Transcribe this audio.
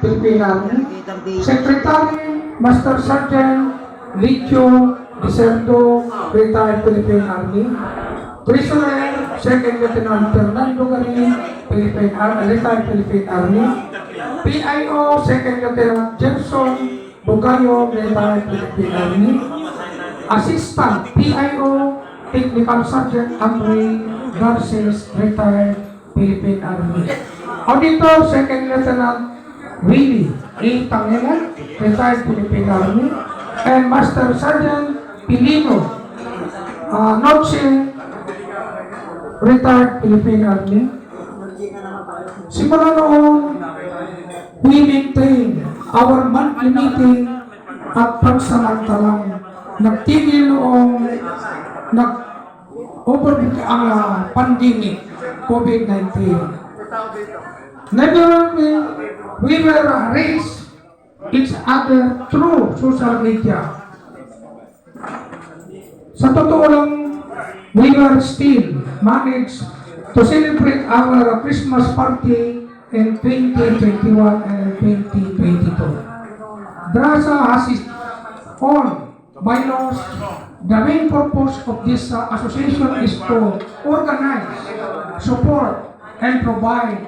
Philippine Army. Secretary, Master Sergeant Licio Diserdo, retired Philippine Army. Treasurer, Second Lieutenant Fernando Garin, retired Philippine Army. PIO, Second Lieutenant Gerson Bugayo, retired Philippine Army. Assistant PIO, Technical Sergeant Andre Garces, retired Philippine Army. Auditor, Second Lieutenant Willie A. Tangelan, retired Philippine Army. And Master Sergeant Pilino Noche, retired Philippine Army. Simula noon, we maintain our monthly meeting at pansamantalang nagtigil noong over ang pandemic COVID-19. Never we were raised each other through social media. Sa totoo lang, we were still managed to celebrate our Christmas party in 2021 and 2022. DRASA has its own bylaws. The main purpose of this association is to organize, support, and provide